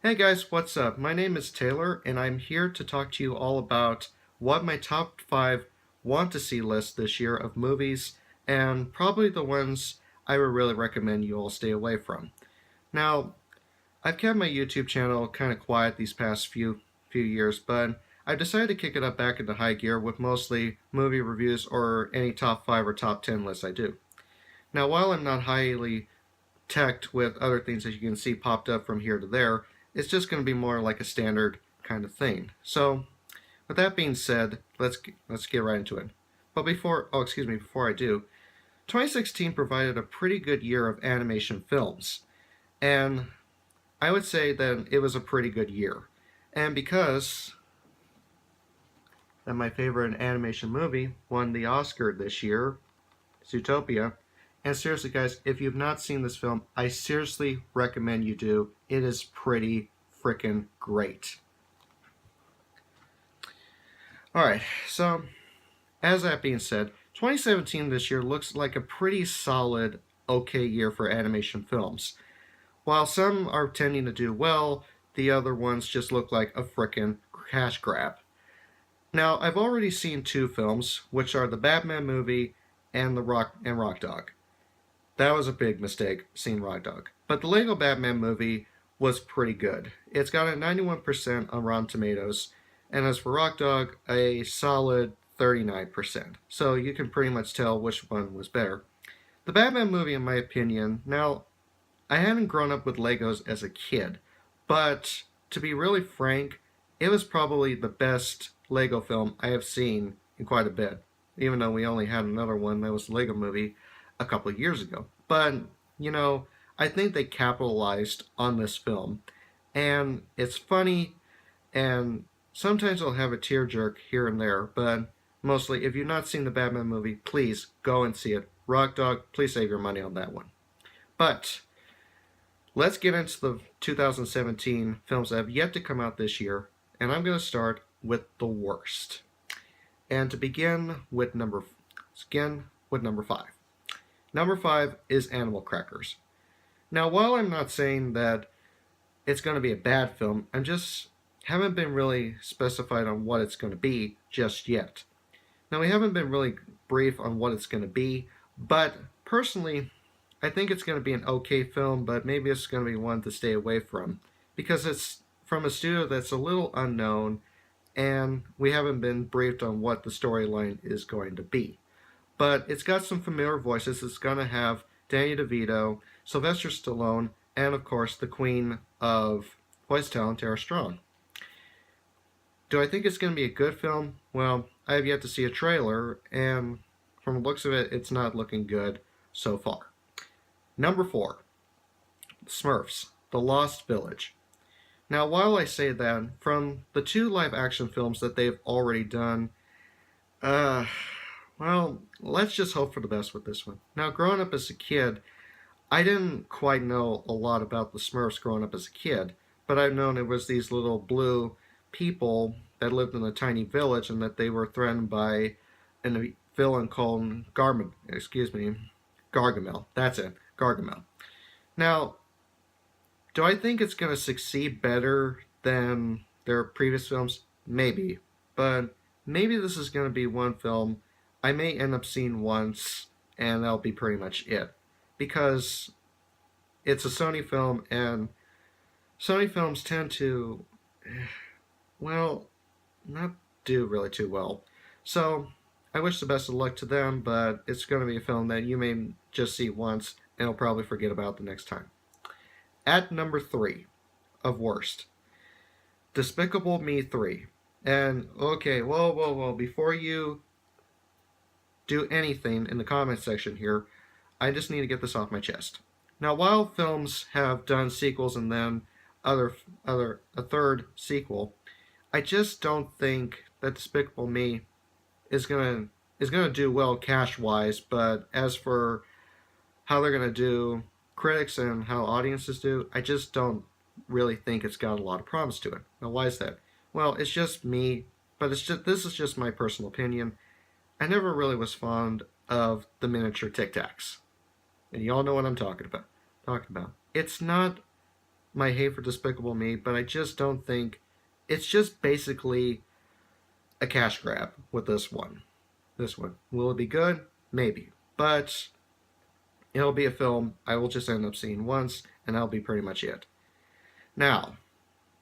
Hey guys, what's up? My name is Taylor, and I'm here to talk to you all about what my top 5 want to see list this year of movies, and probably the ones I would really recommend you all stay away from. Now, I've kept my YouTube channel kind of quiet these past few years, but I've decided to kick it up back into high gear with mostly movie reviews or any top 5 or top 10 lists I do. Now, while I'm not highly teched with other things that you can see popped up from here to there, it's just going to be more like a standard kind of thing. So, with that being said, let's get right into it. But before I do, 2016 provided a pretty good year of animation films, and I would say that it was a pretty good year. And because that my favorite animation movie won the Oscar this year, Zootopia. And seriously, guys, if you've not seen this film, I seriously recommend you do. It is pretty freaking great. Alright, so as that being said, 2017 this year looks like a pretty solid, okay year for animation films. While some are tending to do well, the other ones just look like a frickin' cash grab. Now, I've already seen two films, which are the Batman movie and Rock Dog. That was a big mistake, seeing Rock Dog. But the Lego Batman movie was pretty good. It's got a 91% on Rotten Tomatoes, and as for Rock Dog, a solid 39%. So you can pretty much tell which one was better. The Batman movie, in my opinion, now, I haven't grown up with Legos as a kid, but to be really frank, it was probably the best Lego film I have seen in quite a bit, even though we only had another one that was the Lego movie a couple of years ago. But, I think they capitalized on this film. And it's funny, and sometimes it'll have a tear jerk here and there, but mostly, if you've not seen the Batman movie, please go and see it. Rock Dog, please save your money on that one. But let's get into the 2017 films that have yet to come out this year, and I'm going to start with the worst. And to begin with number 5. Number 5 is Animal Crackers. Now, while I'm not saying that it's going to be a bad film, I'm just haven't been really specified on what it's going to be just yet. Now, we haven't been really brief on what it's going to be, but personally, I think it's going to be an okay film, but maybe it's going to be one to stay away from because it's from a studio that's a little unknown, and we haven't been briefed on what the storyline is going to be. But it's got some familiar voices. It's going to have Danny DeVito, Sylvester Stallone, and of course the queen of voice talent, Tara Strong. Do I think it's going to be a good film? Well, I have yet to see a trailer, and from the looks of it, it's not looking good so far. Number 4, Smurfs, The Lost Village. Now, while I say that, from the 2 live-action films that they've already done, well, let's just hope for the best with this one. Now, growing up as a kid, I didn't quite know a lot about the Smurfs growing up as a kid, but I've known it was these little blue people that lived in a tiny village and that they were threatened by a villain called Gargamel. That's it, Gargamel. Now, do I think it's going to succeed better than their previous films? Maybe. But maybe this is going to be one film I may end up seeing once, and that'll be pretty much it. Because it's a Sony film, and Sony films tend to, well, not do really too well. So, I wish the best of luck to them, but it's going to be a film that you may just see once, and you'll probably forget about the next time. At number 3 of worst, Despicable Me 3. And, okay, whoa, before you do anything in the comment section here, I just need to get this off my chest. Now, while films have done sequels and then a third sequel, I just don't think that Despicable Me is gonna do well cash-wise. But as for how they're gonna do critics and how audiences do, I just don't really think it's got a lot of promise to it. Now, why is that? Well, it's just me, but this is just my personal opinion. I never really was fond of the miniature Tic Tacs, and y'all know what I'm talking about. It's not my hate for Despicable Me, but I just don't think it's just basically a cash grab with this one. This one. Will it be good? Maybe. But it'll be a film I will just end up seeing once, and that'll be pretty much it. Now,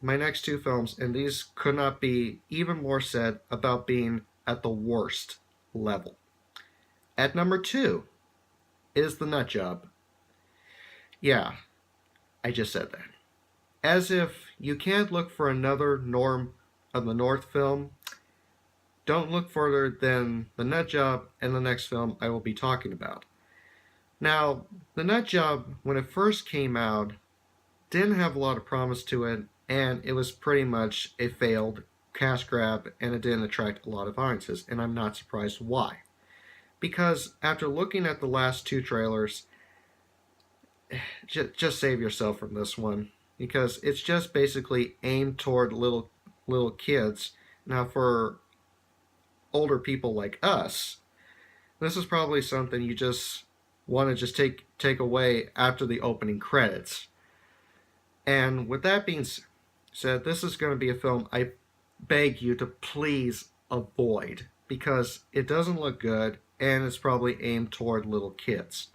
my next two films, and these could not be even more said about being at the worst level. At number two is The Nut Job. Yeah, I just said that. As if you can't look for another Norm of the North film, don't look further than The Nut Job and the next film I will be talking about. Now, The Nut Job, when it first came out, didn't have a lot of promise to it, and it was pretty much a failed cash grab, and it didn't attract a lot of audiences, and I'm not surprised why. Because after looking at the last two trailers, just save yourself from this one, because it's just basically aimed toward little kids. Now, for older people like us, this is probably something you just want to just take away after the opening credits. And with that being said, this is going to be a film I beg you to please avoid because it doesn't look good and it's probably aimed toward little kids.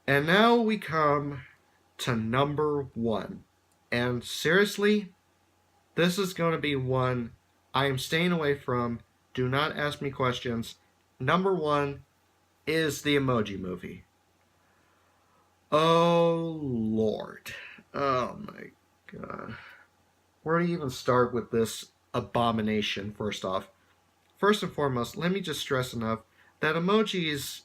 And now we come to number one. And seriously, this is going to be one I am staying away from. Do not ask me questions. Number one is the Emoji Movie. Oh, Lord. Oh, my God. Where do you even start with this abomination, first off? First and foremost, let me just stress enough that emojis,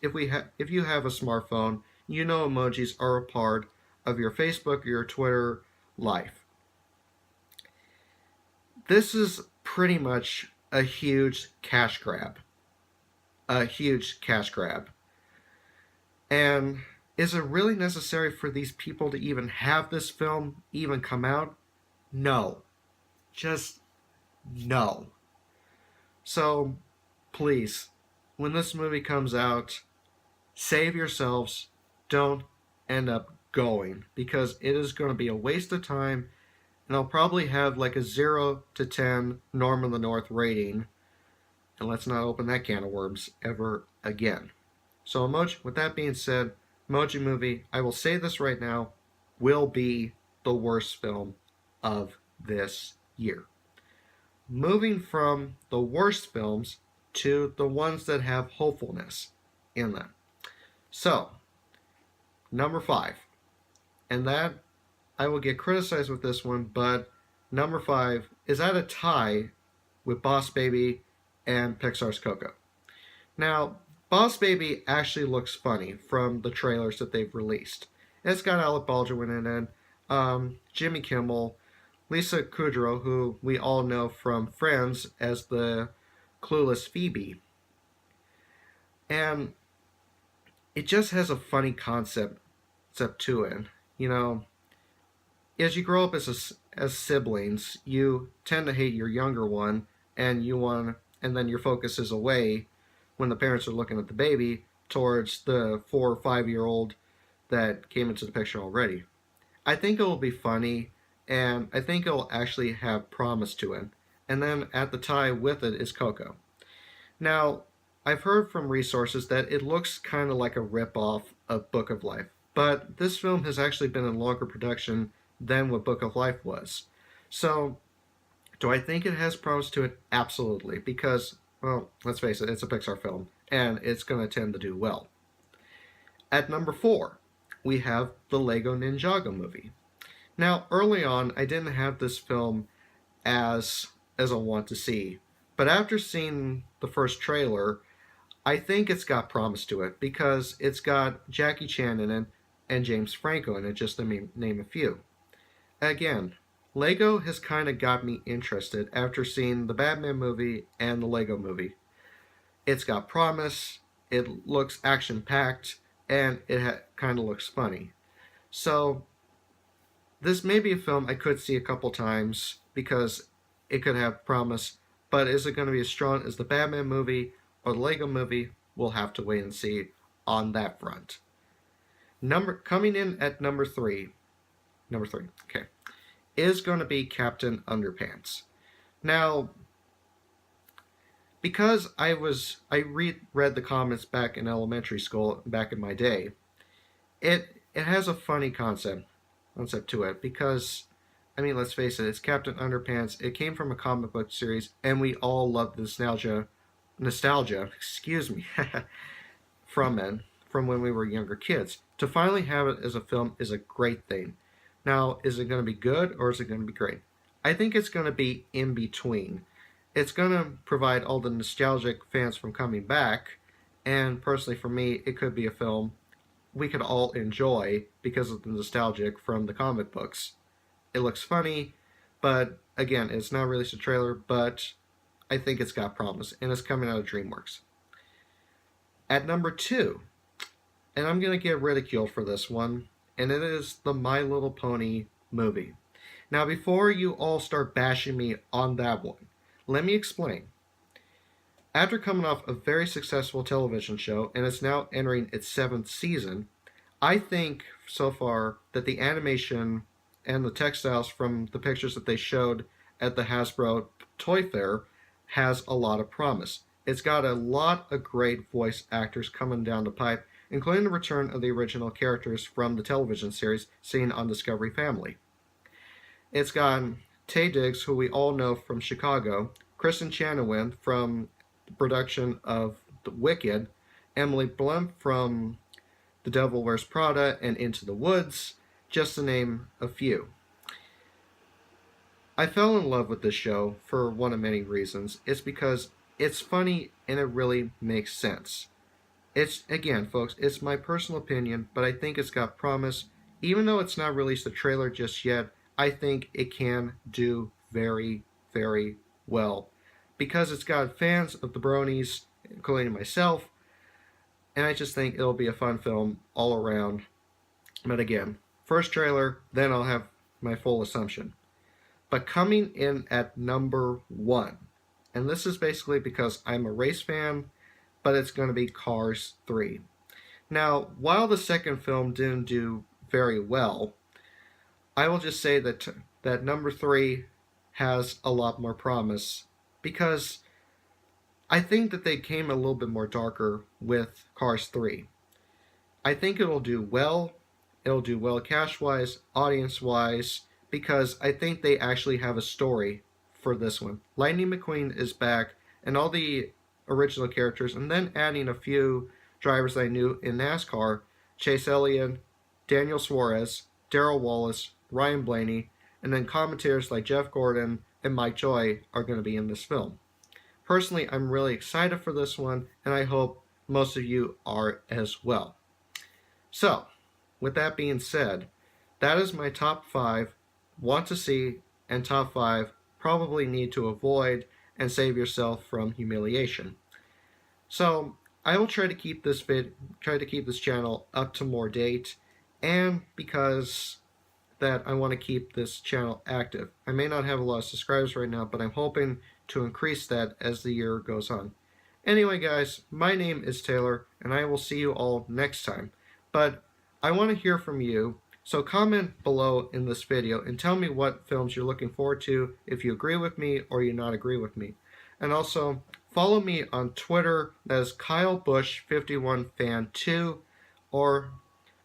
if you have a smartphone, you know emojis are a part of your Facebook or your Twitter life. This is pretty much a huge cash grab. A huge cash grab. And is it really necessary for these people to even have this film even come out? No. Just no. So, please, when this movie comes out, save yourselves. Don't end up going because it is going to be a waste of time and I'll probably have like a 0 to 10 Norm of the North rating. And let's not open that can of worms ever again. So, with that being said, Emoji Movie, I will say this right now, will be the worst film of this year. Moving from the worst films to the ones that have hopefulness in them. So, number 5. And that, I will get criticized with this one, but number 5 is at a tie with Boss Baby and Pixar's Coco. Now, Boss Baby actually looks funny from the trailers that they've released. It's got Alec Baldwin in it, Jimmy Kimmel, Lisa Kudrow, who we all know from Friends as the clueless Phoebe. And it just has a funny concept to it. You know, as you grow up as siblings, you tend to hate your younger one, and then your focus is away when the parents are looking at the baby towards the 4 or 5-year-old that came into the picture already. I think it will be funny, and I think it will actually have promise to it. And then at the tie with it is Coco. Now, I've heard from resources that it looks kind of like a rip-off of Book of Life, but this film has actually been in longer production than what Book of Life was. So, do I think it has promise to it? Absolutely, because, well, let's face it, it's a Pixar film, and it's going to tend to do well. At number 4, we have the Lego Ninjago movie. Now, early on, I didn't have this film as a want to see, but after seeing the first trailer, I think it's got promise to it because it's got Jackie Chan in it and James Franco in it, just to name a few. Again, Lego has kind of got me interested after seeing the Batman movie and the Lego movie. It's got promise, it looks action-packed, and it kind of looks funny. So, this may be a film I could see a couple times because it could have promise, but is it going to be as strong as the Batman movie or the Lego movie? We'll have to wait and see on that front. Coming in at number 3, number three, okay, is going to be Captain Underpants. Now, because I read the comments back in elementary school back in my day, it has a funny concept to it because I mean, let's face it, it's Captain Underpants. It came from a comic book series, and we all love the nostalgia, excuse me, from it, from when we were younger kids. To finally have it as a film is a great thing. Now, is it going to be good or is it going to be great? I think it's going to be in between. It's going to provide all the nostalgic fans from coming back, and personally for me, it could be a film we could all enjoy because of the nostalgic from the comic books. It looks funny, but again, it's not released a trailer, but I think it's got promise, and it's coming out of DreamWorks. At number two, and I'm going to get ridiculed for this one, and it is the My Little Pony movie. Now, before you all start bashing me on that one, let me explain. After coming off a very successful television show, and it's now entering its seventh season, I think so far that the animation and the textiles from the pictures that they showed at the Hasbro Toy Fair has a lot of promise. It's got a lot of great voice actors coming down the pipe, including the return of the original characters from the television series seen on Discovery Family. It's got Taye Diggs, who we all know from Chicago, Kristen Chenoweth from the production of The Wicked, Emily Blunt from The Devil Wears Prada and Into the Woods, just to name a few. I fell in love with this show for one of many reasons. It's because it's funny and it really makes sense. It's, again, folks, it's my personal opinion, but I think it's got promise. Even though it's not released a trailer just yet, I think it can do very, very well. Because it's got fans of the Bronies, including myself, and I just think it'll be a fun film all around. But again, first trailer, then I'll have my full assumption. But coming in at number one, and this is basically because I'm a race fan, but it's going to be Cars 3. Now, while the second film didn't do very well, I will just say that number 3 has a lot more promise because I think that they came a little bit more darker with Cars 3. I think it'll do well. It'll do well cash-wise, audience-wise, because I think they actually have a story for this one. Lightning McQueen is back, and all the original characters, and then adding a few drivers I knew in NASCAR, Chase Elliott, Daniel Suarez, Darrell Wallace, Ryan Blaney, and then commentators like Jeff Gordon and Mike Joy are going to be in this film. Personally, I'm really excited for this one, and I hope most of you are as well. So, with that being said, that is my top 5 want to see and top 5 probably need to avoid and save yourself from humiliation. So, I will try to keep this channel up to more date, and because that I want to keep this channel active. I may not have a lot of subscribers right now, but I'm hoping to increase that as the year goes on. Anyway, guys, my name is Taylor, and I will see you all next time. But I want to hear from you, so comment below in this video and tell me what films you're looking forward to, if you agree with me or you not agree with me. And also, follow me on Twitter, that is KyleBush51Fan2, or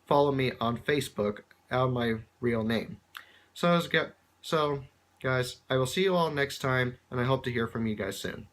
follow me on Facebook, out my real name. So guys, I will see you all next time, and I hope to hear from you guys soon.